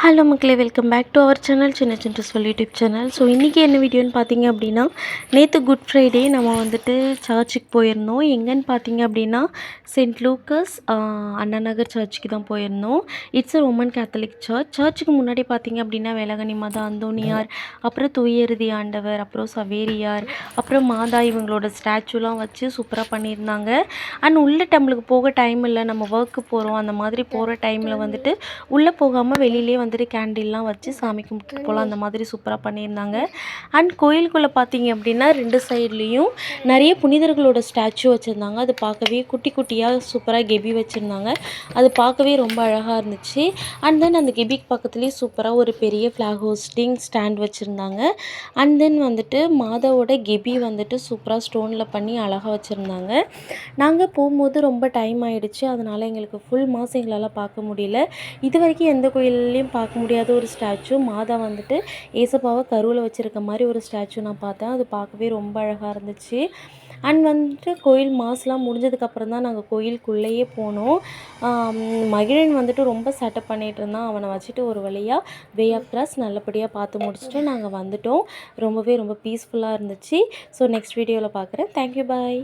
Hello மக்களே, welcome back to our channel சின்ன சின்ன சொல் யூடியூப் சேனல். ஸோ இன்றைக்கி என்ன வீடியோன்னு பார்த்தீங்க அப்படின்னா, நேற்று குட் ஃப்ரைடே நம்ம வந்துட்டு சர்ச்சுக்கு போயிருந்தோம். எங்கேன்னு பார்த்தீங்க அப்படின்னா சென்ட் லூக்கஸ் அண்ணா நகர் சர்ச்சுக்கு தான் போயிருந்தோம். It's a Roman Catholic church. சர்ச்சுக்கு முன்னாடி பார்த்தீங்க அப்படின்னா வேளாங்கண்ணி மாதா, அந்தோனியார், அப்புறம் தூயருதி ஆண்டவர், அப்புறம் சவேரியார், அப்புறம் மாதா இவங்களோட ஸ்டாச்சுலாம் வச்சு சூப்பராக பண்ணியிருந்தாங்க. அண்ட் உள்ளே நம்மளுக்கு போக டைம் இல்லை, நம்ம ஒர்க்கு போகிறோம், அந்த மாதிரி போகிற டைமில் வந்துட்டு உள்ளே போகாமல் வெளியிலே வந்துட்டு கேண்டில்லாம் வச்சு சாமி கும்பிட்டு போகலாம், அந்த மாதிரி சூப்பராக பண்ணியிருந்தாங்க. அண்ட் கோயிலுக்குள்ளே பார்த்தீங்க அப்படின்னா 2 சைட்லேயும் நிறைய புனிதர்களோட ஸ்டாச்சு வச்சுருந்தாங்க. அது பார்க்கவே குட்டி குட்டியாக சூப்பராக கெபி வச்சுருந்தாங்க. அது பார்க்கவே ரொம்ப அழகாக இருந்துச்சு. அண்ட் தென் அந்த கெபிக்கு பக்கத்துலேயே சூப்பராக ஒரு பெரிய ஃப்ளாக் ஹோஸ்டிங் ஸ்டாண்ட் வச்சுருந்தாங்க. அண்ட் தென் வந்துட்டு மாதாவோட கெபி வந்துட்டு சூப்பராக ஸ்டோனில் பண்ணி அழகாக வச்சுருந்தாங்க. நாங்கள் போகும்போது ரொம்ப டைம் ஆகிடுச்சு, அதனால் எங்களுக்கு ஃபுல் மாஸ் எங்களால் பார்க்க முடியல. இது வரைக்கும் எந்த கோயில்லையும் பார்க்க முடியாத ஒரு ஸ்டாச்சு, மாதா வந்துட்டு ஏசப்பாவை கருவில் வச்சுருக்க மாதிரி ஒரு ஸ்டாச்சு நான் பார்த்தேன். அது பார்க்கவே ரொம்ப அழகாக இருந்துச்சு. அண்ட் வந்துட்டு கோயில் மாஸ்லாம் முடிஞ்சதுக்கப்புறம் தான் நாங்கள் கோயிலுக்குள்ளேயே போனோம். மகிழன் வந்துட்டு ரொம்ப செட்டப் பண்ணிகிட்டு இருந்தான். அவனை வச்சுட்டு ஒரு வழியாக வே ஆஃப் கிராஸ் நல்லபடியாக பார்த்து முடிச்சுட்டு நாங்கள் வந்துட்டோம். ரொம்ப பீஸ்ஃபுல்லாக இருந்துச்சு. ஸோ நெக்ஸ்ட் வீடியோவில் பார்க்குறேன். தேங்க்யூ, பாய்.